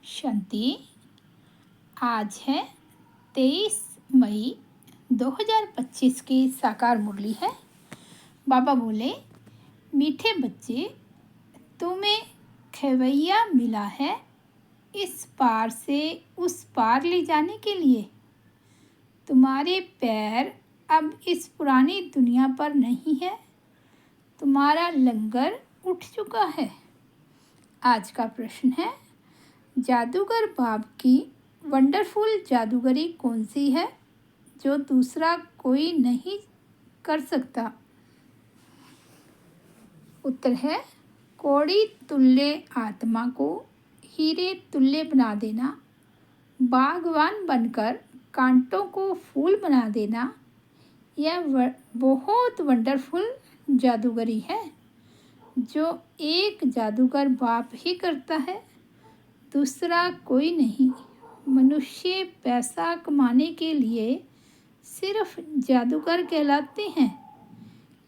शांति। आज है 23 मई 2025 की साकार मुरली है। बाबा बोले, मीठे बच्चे, तुम्हें खवैया मिला है इस पार से उस पार ले जाने के लिए। तुम्हारे पैर अब इस पुरानी दुनिया पर नहीं है। तुम्हारा लंगर उठ चुका है। आज का प्रश्न है, जादूगर बाप की वंडरफुल जादूगरी कौन सी है जो दूसरा कोई नहीं कर सकता? उत्तर है, कौड़ी तुल्य आत्मा को हीरे तुल्य बना देना, बागवान बनकर कांटों को फूल बना देना। यह बहुत वंडरफुल जादूगरी है जो एक जादूगर बाप ही करता है, दूसरा कोई नहीं। मनुष्य पैसा कमाने के लिए सिर्फ जादूगर कहलाते हैं,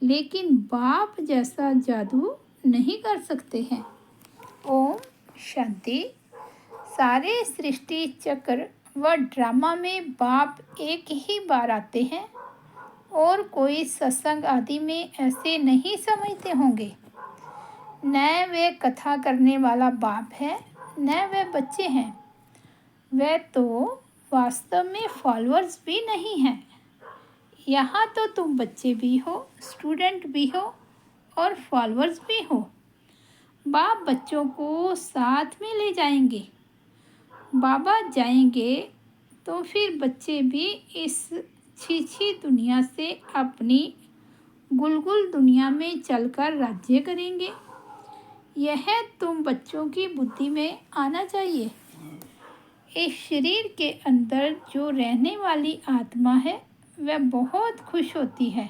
लेकिन बाप जैसा जादू नहीं कर सकते हैं। ओम शांति। सारे सृष्टि चक्र व ड्रामा में बाप एक ही बार आते हैं और कोई सत्संग आदि में ऐसे नहीं समझते होंगे। न वे कथा करने वाला बाप है, न वे बच्चे हैं। वे तो वास्तव में फॉलोअर्स भी नहीं हैं। यहाँ तो तुम बच्चे भी हो, स्टूडेंट भी हो और फॉलोअर्स भी हो। बाप बच्चों को साथ में ले जाएंगे। बाबा जाएंगे तो फिर बच्चे भी इस छी दुनिया से अपनी गुलगुल दुनिया में चलकर राज्य करेंगे। यह तुम बच्चों की बुद्धि में आना चाहिए। इस शरीर के अंदर जो रहने वाली आत्मा है वह बहुत खुश होती है।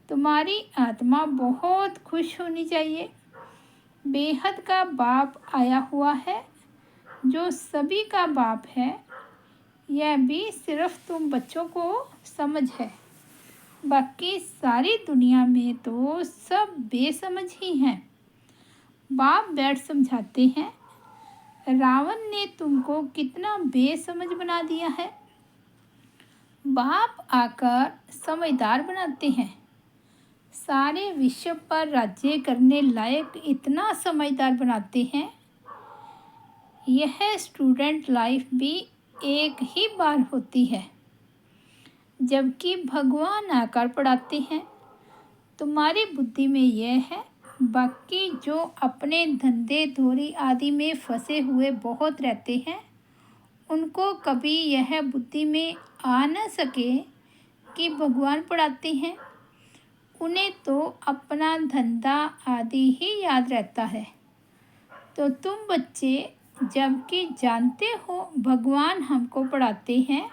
तुम्हारी आत्मा बहुत खुश होनी चाहिए। बेहद का बाप आया हुआ है जो सभी का बाप है। यह भी सिर्फ तुम बच्चों को समझ है। बाकी सारी दुनिया में तो सब बेसमझ ही हैं। बाप बैठ समझाते हैं, रावण ने तुमको कितना बेसमझ बना दिया है। बाप आकर समझदार बनाते हैं। सारे विश्व पर राज्य करने लायक इतना समझदार बनाते हैं। यह स्टूडेंट लाइफ भी एक ही बार होती है, जबकि भगवान आकर पढ़ाते हैं। तुम्हारी बुद्धि में यह है, बाकी जो अपने धंधे धोरी आदि में फंसे हुए बहुत रहते हैं, उनको कभी यह बुद्धि में आ न सके कि भगवान पढ़ाते हैं। उन्हें तो अपना धंधा आदि ही याद रहता है। तो तुम बच्चे जबकि जानते हो भगवान हमको पढ़ाते हैं,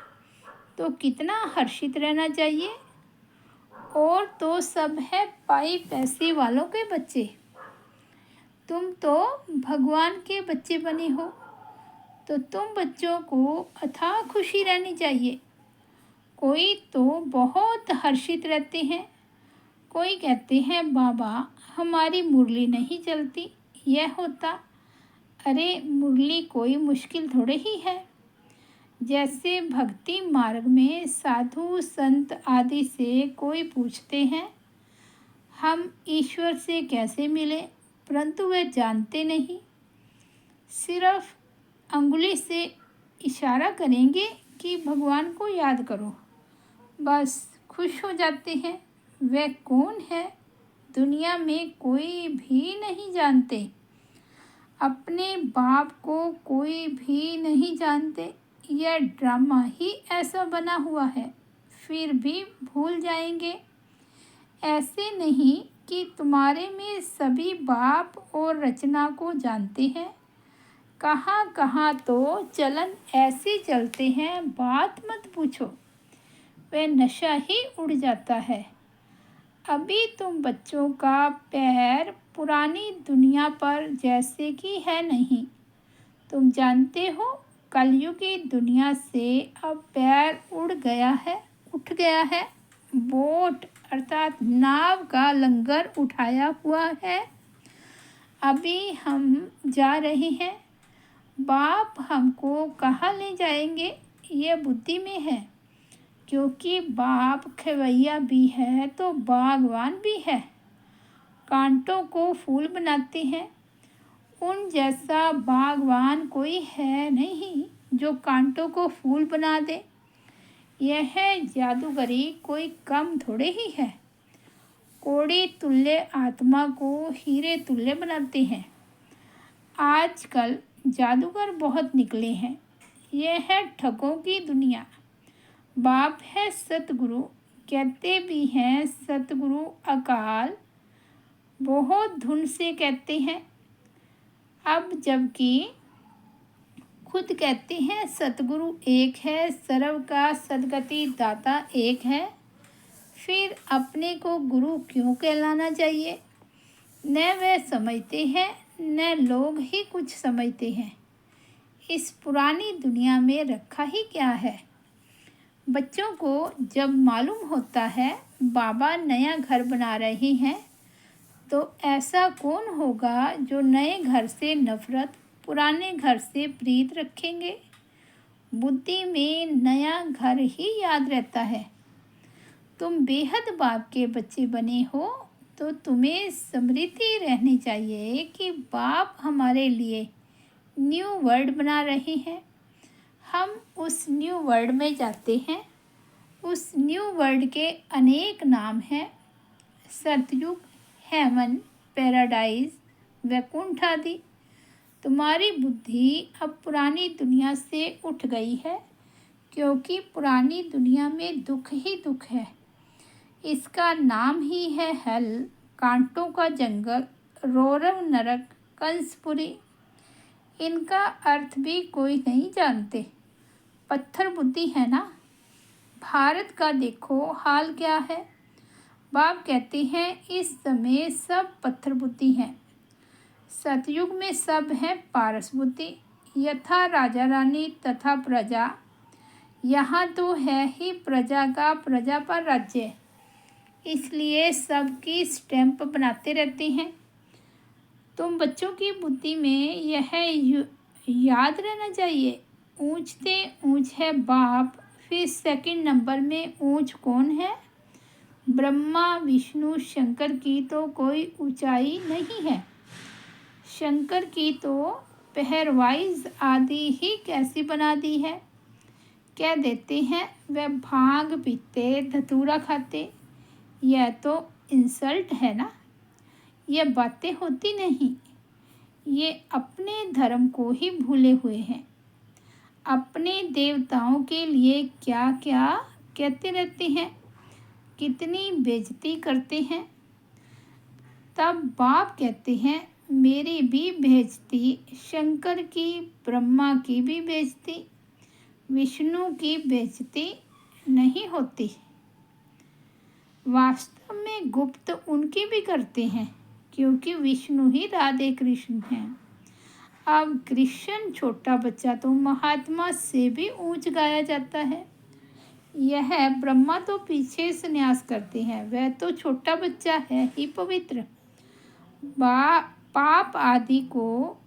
तो कितना हर्षित रहना चाहिए। और तो सब है पाई पैसे वालों के बच्चे। तुम तो भगवान के बच्चे बने हो, तो तुम बच्चों को अथाह खुशी रहनी चाहिए। कोई तो बहुत हर्षित रहते हैं। कोई कहते हैं, बाबा हमारी मुरली नहीं चलती। यह होता, अरे मुरली कोई मुश्किल थोड़े ही है। जैसे भक्ति मार्ग में साधु संत आदि से कोई पूछते हैं, हम ईश्वर से कैसे मिले, परंतु वे जानते नहीं। सिर्फ अंगुली से इशारा करेंगे कि भगवान को याद करो, बस खुश हो जाते हैं। वे कौन है, दुनिया में कोई भी नहीं जानते। अपने बाप को कोई भी नहीं जानते। यह ड्रामा ही ऐसा बना हुआ है, फिर भी भूल जाएंगे। ऐसे नहीं कि तुम्हारे में सभी बाप और रचना को जानते हैं। कहाँ कहाँ तो चलन ऐसे चलते हैं, बात मत पूछो। वह नशा ही उड़ जाता है। अभी तुम बच्चों का पैर पुरानी दुनिया पर जैसे कि है नहीं। तुम जानते हो, कलयुगी दुनिया से अब पैर उठ गया है। बोट अर्थात नाव का लंगर उठाया हुआ है। अभी हम जा रहे हैं। बाप हमको कहाँ ले जाएंगे ये बुद्धि में है, क्योंकि बाप खवैया भी है तो बागवान भी है। कांटों को फूल बनाते हैं, उन जैसा बागवान कोई है नहीं जो कांटों को फूल बना दे। यह जादूगरी कोई कम थोड़े ही है। कोड़ी तुल्य आत्मा को हीरे तुल्य बनाते हैं। आजकल जादूगर बहुत निकले हैं। यह है ठगों की दुनिया। बाप है सतगुरु, कहते भी हैं सतगुरु अकाल, बहुत धुन से कहते हैं। अब जबकि खुद कहते हैं सतगुरु एक है, सर्व का सदगति दाता एक है, फिर अपने को गुरु क्यों कहलाना चाहिए? न वे समझते हैं न लोग ही कुछ समझते हैं। इस पुरानी दुनिया में रखा ही क्या है? बच्चों को जब मालूम होता है बाबा नया घर बना रहे हैं, तो ऐसा कौन होगा जो नए घर से नफरत, पुराने घर से प्रीत रखेंगे? बुद्धि में नया घर ही याद रहता है। तुम बेहद बाप के बच्चे बने हो तो तुम्हें स्मृति रहनी चाहिए कि बाप हमारे लिए न्यू वर्ल्ड बना रहे हैं। हम उस न्यू वर्ल्ड में जाते हैं। उस न्यू वर्ल्ड के अनेक नाम हैं, सतयुग, हेवन, पैराडाइज, वैकुंठ आदि। तुम्हारी बुद्धि अब पुरानी दुनिया से उठ गई है, क्योंकि पुरानी दुनिया में दुख ही दुख है। इसका नाम ही है हेल, कांटों का जंगल, रौरव नरक, कंसपुरी। इनका अर्थ भी कोई नहीं जानते। पत्थर बुद्धि है ना। भारत का देखो हाल क्या है। बाप कहते हैं इस समय सब पत्थर बुद्धि हैं। सतयुग में सब है पारस बुद्धि, यथा राजा रानी तथा प्रजा। यहाँ तो है ही प्रजा का प्रजा पर राज्य, इसलिए सबकी स्टैंप बनाते रहते हैं। तुम बच्चों की बुद्धि में यह याद रहना चाहिए, ऊंचते ऊंच है बाप, फिर सेकंड नंबर में ऊंच कौन है? ब्रह्मा विष्णु शंकर की तो कोई ऊंचाई नहीं है। शंकर की तो पहरवाइज आदि ही कैसी बना दी है। कह देते हैं वह भांग पीते धतूरा खाते। यह तो इंसल्ट है ना। यह बातें होती नहीं। ये अपने धर्म को ही भूले हुए हैं। अपने देवताओं के लिए क्या क्या कहते रहते हैं, कितनी बेइज्जती करते हैं। तब बाप कहते हैं मेरी भी बेइज्जती, शंकर की, ब्रह्मा की भी बेइज्जती, विष्णु की बेइज्जती नहीं होती। वास्तव में गुप्त उनकी भी करते हैं, क्योंकि विष्णु ही राधे कृष्ण हैं। अब कृष्ण छोटा बच्चा तो महात्मा से भी ऊंच गाया जाता है। यह ब्रह्मा तो पीछे संन्यास करते हैं, वह तो छोटा बच्चा है ही पवित्र। पाप आदि को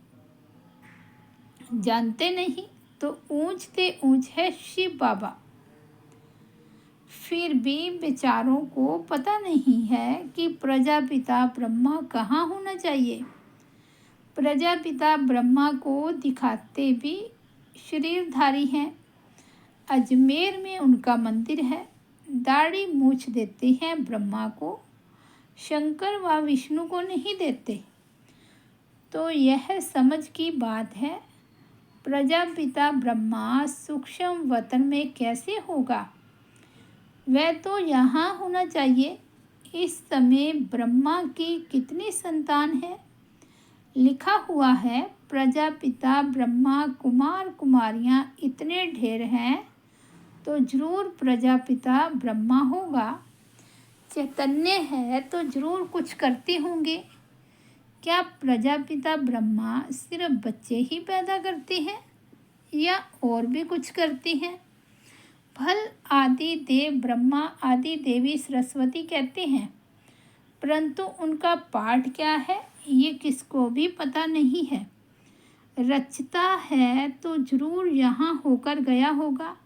जानते नहीं तो ऊंचते ऊंच है शिव बाबा। फिर भी बेचारों को पता नहीं है कि प्रजापिता ब्रह्मा कहाँ होना चाहिए। प्रजापिता ब्रह्मा को दिखाते भी शरीरधारी हैं। अजमेर में उनका मंदिर है। दाढ़ी मूछ देते हैं ब्रह्मा को, शंकर व विष्णु को नहीं देते। तो यह समझ की बात है, प्रजापिता ब्रह्मा सूक्ष्म वतन में कैसे होगा? वह तो यहाँ होना चाहिए। इस समय ब्रह्मा की कितनी संतान है? लिखा हुआ है प्रजापिता ब्रह्मा कुमार कुमारियाँ इतने ढेर हैं, तो जरूर प्रजापिता ब्रह्मा होगा। चैतन्य है तो जरूर कुछ करते होंगे। क्या प्रजापिता ब्रह्मा सिर्फ बच्चे ही पैदा करते हैं या और भी कुछ करते हैं? फल आदि देव ब्रह्मा आदि देवी सरस्वती कहते हैं, परंतु उनका पाठ क्या है ये किसको भी पता नहीं है। रचता है तो जरूर यहाँ होकर गया होगा।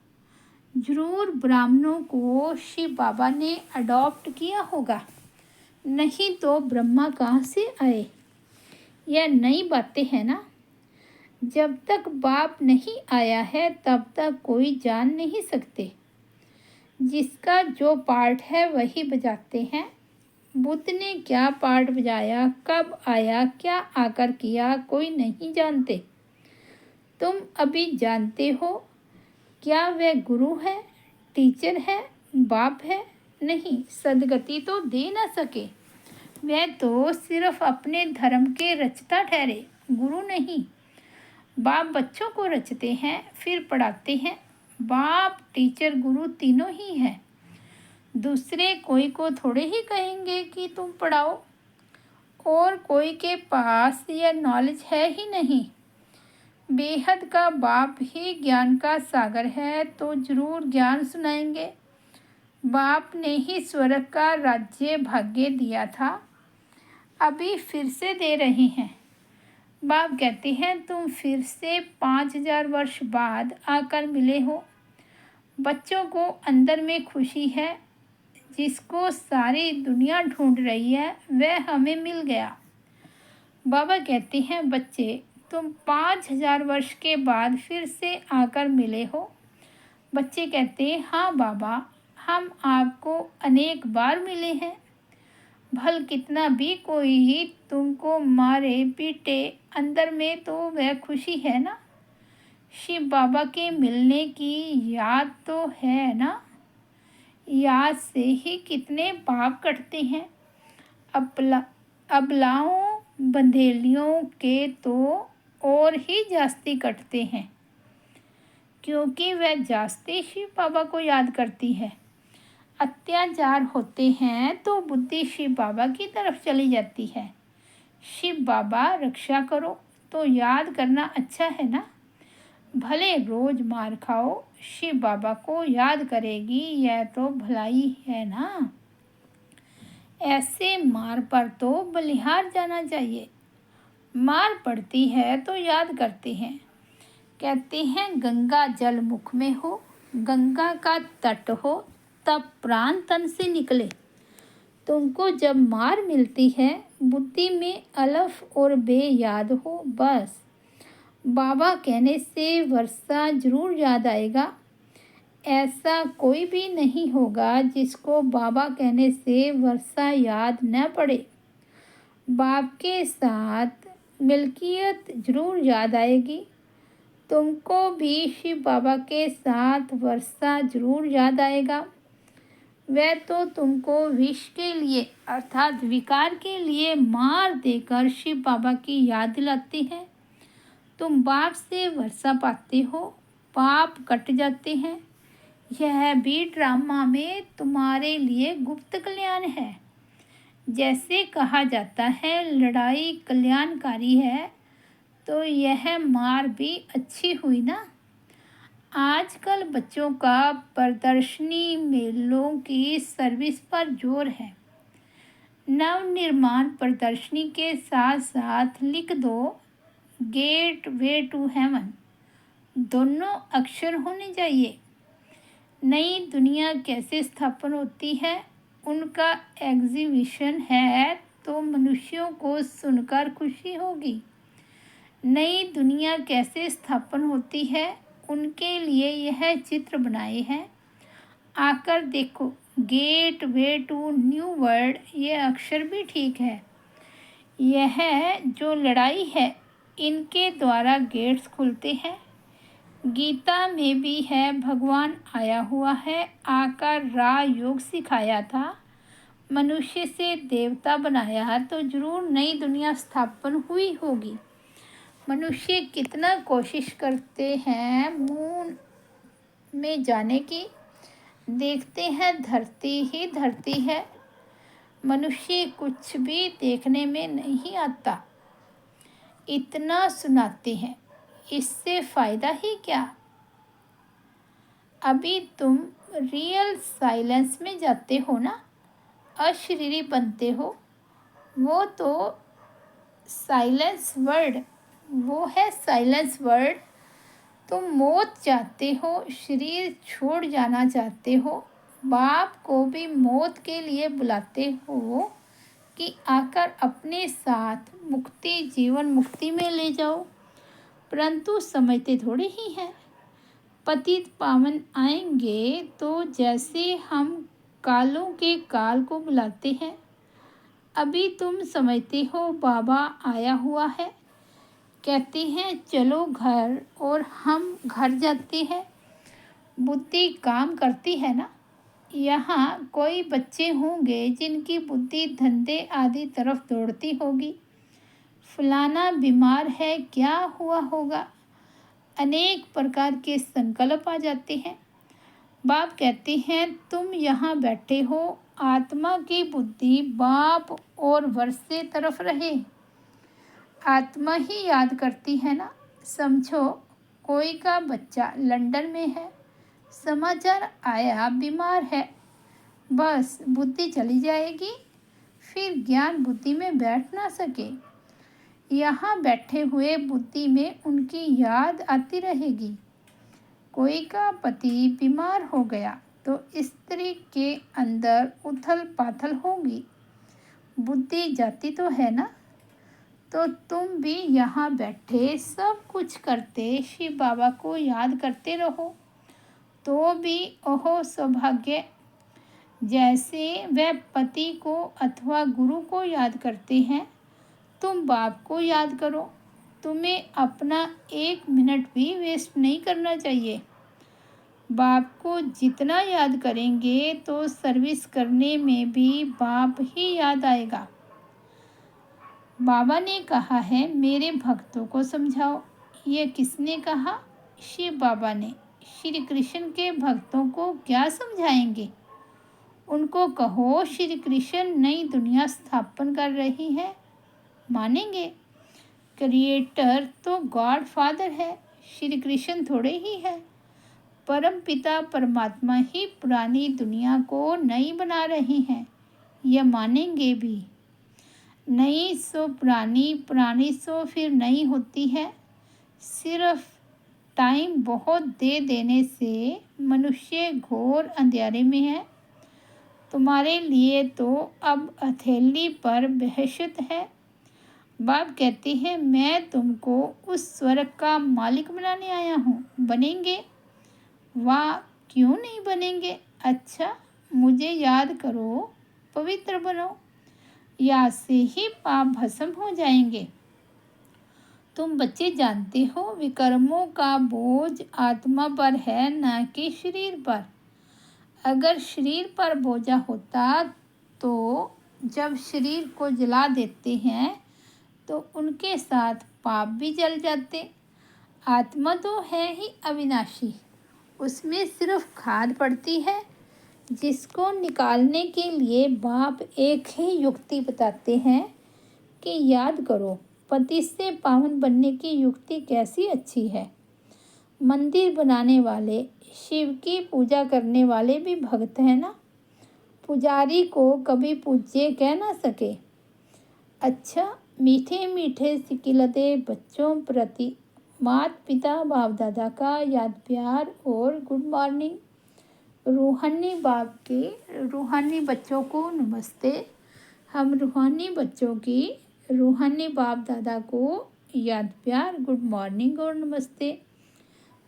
जरूर ब्राह्मणों को शिव बाबा ने अडॉप्ट किया होगा, नहीं तो ब्रह्मा कहाँ से आए। यह नई बातें हैं ना। जब तक बाप नहीं आया है तब तक कोई जान नहीं सकते। जिसका जो पार्ट है वही बजाते हैं। बुद्ध ने क्या पार्ट बजाया, कब आया, क्या आकर किया, कोई नहीं जानते। तुम अभी जानते हो। क्या वह गुरु है, टीचर है, बाप है? नहीं, सदगति तो दे ना सके। वह तो सिर्फ अपने धर्म के रचता ठहरे, गुरु नहीं। बाप बच्चों को रचते हैं, फिर पढ़ाते हैं। बाप, टीचर, गुरु तीनों ही हैं। दूसरे कोई को थोड़े ही कहेंगे कि तुम पढ़ाओ। और कोई के पास यह नॉलेज है ही नहीं। बेहद का बाप ही ज्ञान का सागर है तो जरूर ज्ञान सुनाएंगे। बाप ने ही स्वर्ग का राज्य भाग्य दिया था, अभी फिर से दे रहे हैं। बाप कहते हैं तुम फिर से 5000 वर्ष बाद आकर मिले हो। बच्चों को अंदर में खुशी है। जिसको सारी दुनिया ढूंढ रही है वह हमें मिल गया। बाबा कहते हैं बच्चे, तुम 5000 वर्ष के बाद फिर से आकर मिले हो। बच्चे कहते हैं हाँ बाबा, हम आपको अनेक बार मिले हैं। भल कितना भी कोई ही तुमको मारे पीटे, अंदर में तो वह खुशी है ना। शिव बाबा के मिलने की याद तो है ना। याद से ही कितने पाप कटते हैं। अबलाओं बंधेलियों के तो और ही जास्ती कटते हैं, क्योंकि वह जास्ती शिव बाबा को याद करती है। अत्याचार होते हैं तो बुद्धि शिव बाबा की तरफ चली जाती है। शिव बाबा रक्षा करो तो याद करना अच्छा है ना। भले रोज मार खाओ, शिव बाबा को याद करेगी, यह तो भलाई है ना। ऐसे मार पर तो बलिहार जाना चाहिए। मार पड़ती है तो याद करते हैं। कहते हैं गंगा जल मुख में हो, गंगा का तट हो, तब प्राण तन से निकले। तुमको जब मार मिलती है, बुद्धि में अलफ और बे याद हो, बस बाबा कहने से वर्षा जरूर याद आएगा। ऐसा कोई भी नहीं होगा जिसको बाबा कहने से वर्षा याद न पड़े। बाप के साथ मिल्कियत जरूर याद आएगी। तुमको भी शिव बाबा के साथ वर्षा जरूर याद आएगा। वह तो तुमको विष के लिए अर्थात विकार के लिए मार देकर शिव बाबा की याद दिलाते हैं। तुम बाप से वर्षा पाते हो, पाप कट जाते हैं। यह भी ड्रामा में तुम्हारे लिए गुप्त कल्याण है। जैसे कहा जाता है लड़ाई कल्याणकारी है, तो यह मार भी अच्छी हुई ना। आजकल बच्चों का प्रदर्शनी मेलों की सर्विस पर जोर है। नवनिर्माण प्रदर्शनी के साथ साथ लिख दो गेट वे टू हेवन, दोनों अक्षर होने चाहिए। नई दुनिया कैसे स्थापन होती है, उनका एग्जीबिशन है तो मनुष्यों को सुनकर खुशी होगी। नई दुनिया कैसे स्थापन होती है, उनके लिए यह चित्र बनाए हैं। आकर देखो gateway to new world, ये अक्षर भी ठीक है। यह जो लड़ाई है, इनके द्वारा गेट्स खुलते हैं। गीता में भी है भगवान आया हुआ है, आकर राजयोग सिखाया था, मनुष्य से देवता बनाया, तो जरूर नई दुनिया स्थापन हुई होगी। मनुष्य कितना कोशिश करते हैं मून में जाने की, देखते हैं धरती ही धरती है। मनुष्य कुछ भी देखने में नहीं आता। इतना सुनाते हैं, इससे फ़ायदा ही क्या। अभी तुम रियल साइलेंस में जाते हो ना, अशरीरी बनते हो। वो तो साइलेंस वर्ड वो है साइलेंस वर्ड। तुम मौत चाहते हो, शरीर छोड़ जाना चाहते हो, बाप को भी मौत के लिए बुलाते हो कि आकर अपने साथ मुक्ति, जीवन मुक्ति में ले जाओ, परंतु समझते थोड़े ही हैं। पतित पावन आएंगे तो जैसे हम कालों के काल को बुलाते हैं, अभी तुम समझते हो बाबा आया हुआ है, कहते हैं चलो घर, और हम घर जाते हैं। बुद्धि काम करती है ना। यहाँ कोई बच्चे होंगे जिनकी बुद्धि धंधे आदि तरफ दौड़ती होगी। फलाना बीमार है, क्या हुआ होगा, अनेक प्रकार के संकल्प आ जाते हैं। बाप कहते हैं तुम यहाँ बैठे हो, आत्मा की बुद्धि बाप और वर्षे तरफ रहे। आत्मा ही याद करती है ना। समझो कोई का बच्चा लंदन में है, समाचार आया बीमार है, बस बुद्धि चली जाएगी, फिर ज्ञान बुद्धि में बैठ ना सके। यहाँ बैठे हुए बुद्धि में उनकी याद आती रहेगी। कोई का पति बीमार हो गया तो स्त्री के अंदर उथल पाथल होगी, बुद्धि जाती तो है ना। तो तुम भी यहाँ बैठे सब कुछ करते शिव बाबा को याद करते रहो, तो भी ओहो सौभाग्य। जैसे वह पति को अथवा गुरु को याद करते हैं, तुम बाप को याद करो। तुम्हें अपना 1 मिनट भी वेस्ट नहीं करना चाहिए। बाप को जितना याद करेंगे तो सर्विस करने में भी बाप ही याद आएगा। बाबा ने कहा है मेरे भक्तों को समझाओ। ये किसने कहा? शिव बाबा ने। श्री कृष्ण के भक्तों को क्या समझाएंगे? उनको कहो श्री कृष्ण नई दुनिया स्थापन कर रही है, मानेंगे? क्रिएटर तो गॉड फादर है, श्री कृष्ण थोड़े ही है। परम पिता परमात्मा ही पुरानी दुनिया को नई बना रही हैं, यह मानेंगे भी। नई सो पुरानी, पुरानी सो फिर नई होती है। सिर्फ टाइम बहुत दे देने से मनुष्य घोर अंधेरे में है। तुम्हारे लिए तो अब हथेली पर बहशत है। बाप कहते हैं मैं तुमको उस स्वर्ग का मालिक बनाने आया हूँ, बनेंगे? वाह, क्यों नहीं बनेंगे? अच्छा, मुझे याद करो, पवित्र बनो, याद से ही पाप भस्म हो जाएंगे। तुम बच्चे जानते हो विकर्मों का बोझ आत्मा पर है, न कि शरीर पर। अगर शरीर पर बोझा होता तो जब शरीर को जला देते हैं तो उनके साथ पाप भी जल जाते। आत्मा तो है ही अविनाशी, उसमें सिर्फ खाद पड़ती है, जिसको निकालने के लिए बाप एक ही युक्ति बताते हैं कि याद करो, पति से पावन बनने की युक्ति कैसी अच्छी है। मंदिर बनाने वाले, शिव की पूजा करने वाले भी भक्त हैं ना। पुजारी को कभी पूज्य कह ना सके। अच्छा, मीठे मीठे सिकिलते बच्चों प्रति माता पिता बाप दादा का याद प्यार और गुड मॉर्निंग। रूहानी बाप के रूहानी बच्चों को नमस्ते। हम रूहानी बच्चों की रूहानी बाप दादा को याद प्यार, गुड मॉर्निंग और नमस्ते।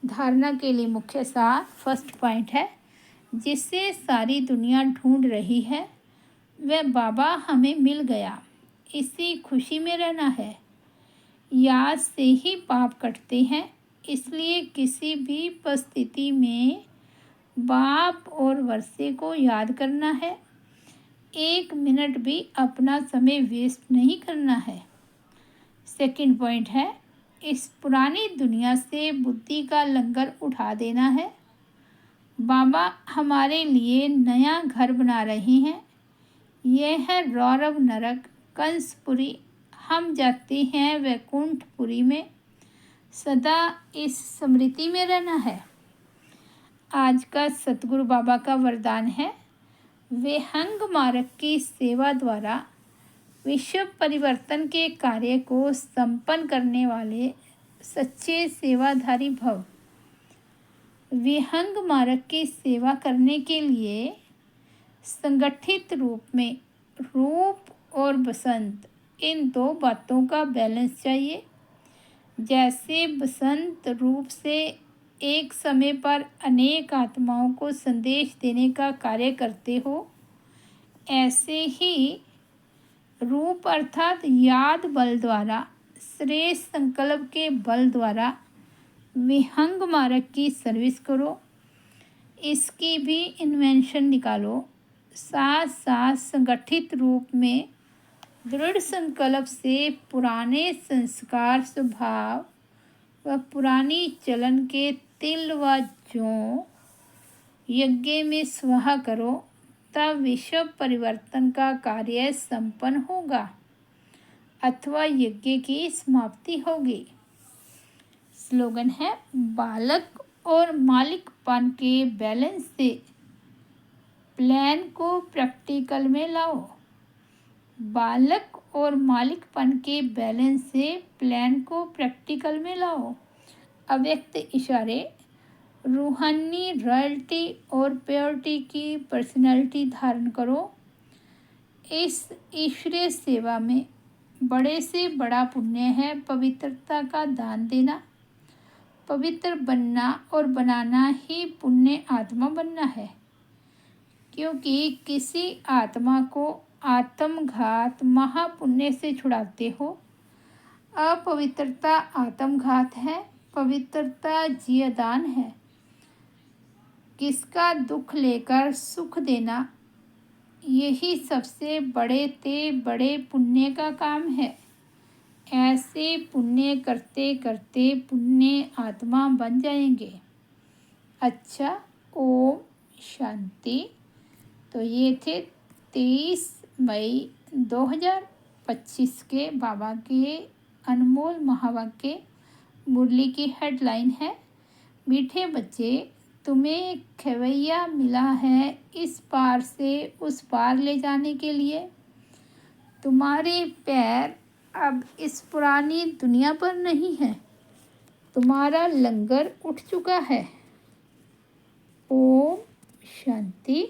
धारणा के लिए मुख्य सार, फर्स्ट पॉइंट है, जिससे सारी दुनिया ढूंढ रही है वह बाबा हमें मिल गया, इसी खुशी में रहना है। याद से ही पाप कटते हैं, इसलिए किसी भी परिस्थिति में बाप और वर्षे को याद करना है। 1 मिनट भी अपना समय वेस्ट नहीं करना है। सेकंड पॉइंट है, इस पुरानी दुनिया से बुद्धि का लंगर उठा देना है। बाबा हमारे लिए नया घर बना रही हैं। यह है रौरव नरक कंसपुरी। हम जाते हैं वैकुंठपुरी में। सदा इस स्मृति में रहना है। आज का सतगुरु बाबा का वरदान है, वे हंग मार्ग की सेवा द्वारा विश्व परिवर्तन के कार्य को संपन्न करने वाले सच्चे सेवाधारी भव। विहंग मार्ग की सेवा करने के लिए संगठित रूप में रूप और बसंत, इन दो बातों का बैलेंस चाहिए। जैसे बसंत रूप से एक समय पर अनेक आत्माओं को संदेश देने का कार्य करते हो, ऐसे ही रूप अर्थात याद बल द्वारा, श्रेष्ठ संकल्प के बल द्वारा विहंग मार्ग की सर्विस करो। इसकी भी इन्वेंशन निकालो। साथ साथ संगठित रूप में दृढ़ संकल्प से पुराने संस्कार, स्वभाव व पुरानी चलन के तिल व जौ यज्ञ में स्वाहा करो, तब विश्व परिवर्तन का कार्य संपन्न होगा अथवा यज्ञ की समाप्ति होगी। स्लोगन है, बालक और मालिकपन के बैलेंस से प्लान को प्रैक्टिकल में लाओ। बालक और मालिकपन के बैलेंस से प्लान को प्रैक्टिकल में लाओ। अव्यक्त इशारे, रूहानी रॉयल्टी और प्योरिटी की पर्सनैलिटी धारण करो। इस ईश्वरीय सेवा में बड़े से बड़ा पुण्य है पवित्रता का दान देना। पवित्र बनना और बनाना ही पुण्य आत्मा बनना है, क्योंकि किसी आत्मा को आत्मघात महापुण्य से छुड़ाते हो। अपवित्रता आत्मघात है, पवित्रता जीवदान है। किसका दुख लेकर सुख देना, यही सबसे बड़े पुण्य का काम है। ऐसे पुण्य करते करते पुण्य आत्मा बन जाएंगे। अच्छा, ओम शांति। तो ये थे 23 मई 2025 के बाबा के अनमोल महावाक्य। मुरली की हेडलाइन है, मीठे बच्चे, तुम्हें खवैया मिला है इस पार से उस पार ले जाने के लिए। तुम्हारे पैर अब इस पुरानी दुनिया पर नहीं है, तुम्हारा लंगर उठ चुका है। ओम शांति।